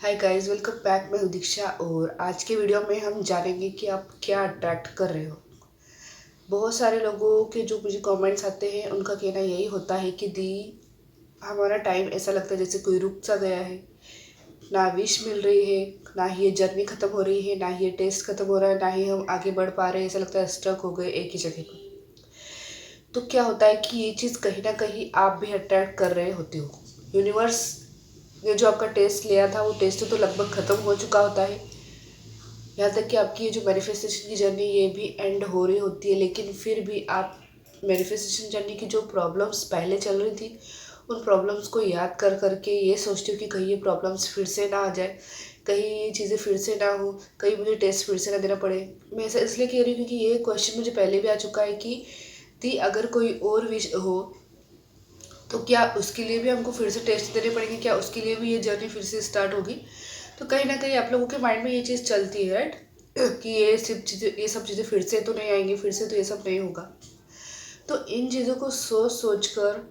Hi guys, welcome back. मैं हूँ दीक्षा और आज के वीडियो में हम जानेंगे कि आप क्या अट्रैक्ट कर रहे हो। बहुत सारे लोगों के जो मुझे कमेंट्स आते हैं उनका कहना यही होता है कि दी हमारा टाइम ऐसा लगता है जैसे कोई रुक सा गया है, ना विश मिल रही है, ना ही ये जर्नी ख़त्म हो रही है, ना ही ये टेस्ट ख़त्म हो रहा है, ना ही हम आगे बढ़ पा रहे हैं। ऐसा लगता है स्टक हो गए एक ही जगह पर। तो क्या होता है कि ये चीज़ कहीं ना कहीं आप भी अट्रैक्ट कर रहे होते हो। यूनिवर्स ने जो आपका टेस्ट लिया था वो टेस्ट तो लगभग ख़त्म हो चुका होता है। यहाँ तक कि आपकी ये जो मैनिफेस्टेशन की जर्नी ये भी एंड हो रही होती है, लेकिन फिर भी आप मैनिफेस्टेशन जर्नी की जो प्रॉब्लम्स पहले चल रही थी उन प्रॉब्लम्स को याद कर करके ये सोचती हूँ कि कहीं ये प्रॉब्लम्स फिर से ना आ जाए, कहीं ये चीज़ें फिर से ना हो, कहीं मुझे टेस्ट फिर से ना देना पड़े। मैं ऐसा इसलिए कह रही हूँ क्योंकि ये क्वेश्चन मुझे पहले भी आ चुका है कि थी अगर कोई और विश हो तो क्या उसके लिए भी हमको फिर से टेस्ट देने पड़ेंगे, क्या उसके लिए भी ये जर्नी फिर से स्टार्ट होगी। तो कहीं ना कहीं आप लोगों के माइंड में ये चीज़ चलती है, राइट, कि ये सब चीज़ें फिर से तो नहीं आएंगी, फिर से तो ये सब नहीं होगा। तो इन चीज़ों को सोच सोच कर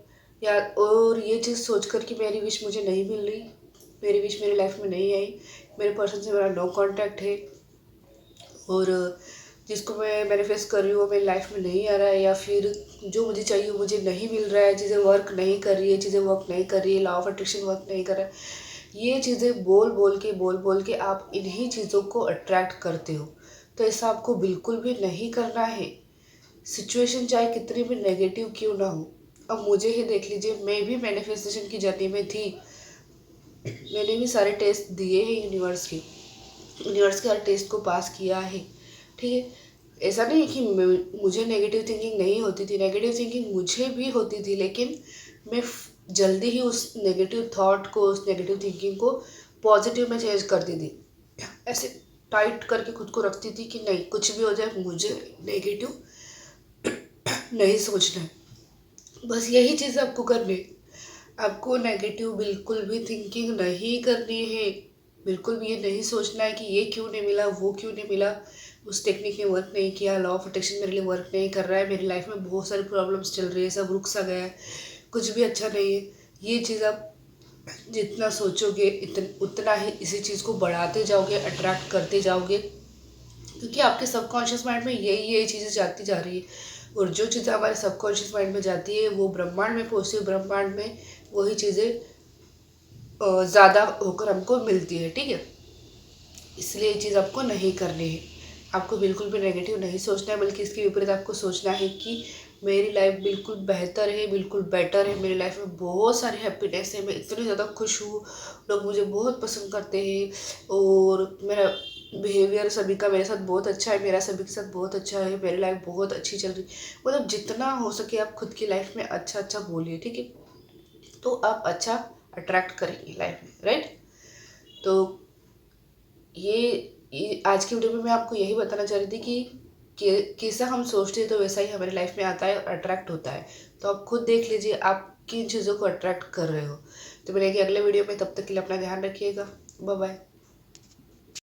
या और ये चीज़ सोच कर कि मेरी विश मुझे नहीं मिल रही, मेरी विश मेरी लाइफ में नहीं आई, मेरे पर्सन से मेरा नो कांटेक्ट है और जिसको मैं मैनिफेस्ट कर रही हूँ वो मेरी लाइफ में नहीं आ रहा है, या फिर जो मुझे चाहिए मुझे नहीं मिल रहा है, चीज़ें वर्क नहीं कर रही है, चीज़ें वर्क नहीं कर रही है, लॉ ऑफ अट्रैक्शन वर्क नहीं कर रहा है। ये चीज़ें बोल बोल के आप इन्हीं चीज़ों को अट्रैक्ट करते हो। तो ऐसा आपको बिल्कुल भी नहीं करना है, सिचुएशन चाहे कितनी भी नेगेटिव क्यों ना हो। अब मुझे ही देख लीजिए, मैं भी मैनिफेस्टेशन की जर्नी में थी, मैंने भी सारे टेस्ट दिए हैं यूनिवर्स के हर टेस्ट को पास किया है, ठीक है। ऐसा नहीं है कि मुझे नेगेटिव थिंकिंग नहीं होती थी, नेगेटिव थिंकिंग मुझे भी होती थी, लेकिन मैं जल्दी ही उस नेगेटिव थॉट को, उस नेगेटिव थिंकिंग को पॉजिटिव में चेंज कर दी थी। ऐसे टाइट करके खुद को रखती थी कि नहीं, कुछ भी हो जाए मुझे नेगेटिव नहीं सोचना है। बस यही चीज़ आपको करनी है, आपको नेगेटिव बिल्कुल भी थिंकिंग नहीं करनी है। बिल्कुल भी ये नहीं सोचना है कि ये क्यों नहीं मिला, वो क्यों नहीं मिला, उस टेक्निक ने वर्क नहीं किया, लॉ ऑफ अट्रैक्शन मेरे लिए वर्क नहीं कर रहा है, मेरी लाइफ में बहुत सारी प्रॉब्लम्स चल रही है, सब रुक सा गया है, कुछ भी अच्छा नहीं है। ये चीज़ आप जितना सोचोगे उतना ही इसी चीज़ को बढ़ाते जाओगे, अट्रैक्ट करते जाओगे, क्योंकि आपके सबकॉन्शियस माइंड में यही चीज़ें जाती जा रही है। और जो चीज़ें हमारे सबकॉन्शियस माइंड में जाती है वो ब्रह्मांड में पहुँचती है, ब्रह्मांड में वही चीज़ें ज़्यादा होकर हमको मिलती है, ठीक है। इसलिए ये चीज़ आपको नहीं करनी है, आपको बिल्कुल भी नेगेटिव नहीं सोचना है, बल्कि इसके विपरीत आपको सोचना है कि मेरी लाइफ बिल्कुल बेहतर है, बिल्कुल बेटर है, मेरी लाइफ में बहुत सारी हैप्पीनेस है, मैं इतनी ज़्यादा खुश हूँ, लोग मुझे बहुत पसंद करते हैं और मेरा बिहेवियर सभी का मेरे साथ बहुत अच्छा है, मेरा सभी के साथ बहुत अच्छा है, मेरी लाइफ बहुत अच्छी चल रही। मतलब जितना हो सके आप खुद की लाइफ में अच्छा अच्छा बोलिए, ठीक है, तो आप अच्छा अट्रैक्ट करेंगे लाइफ में, राइट। तो ये आज की वीडियो में मैं आपको यही बताना चाह रही थी कि कैसा हम सोचते हैं तो वैसा ही हमारी लाइफ में आता है और अट्रैक्ट होता है। तो आप खुद देख लीजिए आप किन चीज़ों को अट्रैक्ट कर रहे हो। तो मिलेंगे अगले वीडियो में, तब तक के लिए अपना ध्यान रखिएगा। Bye bye.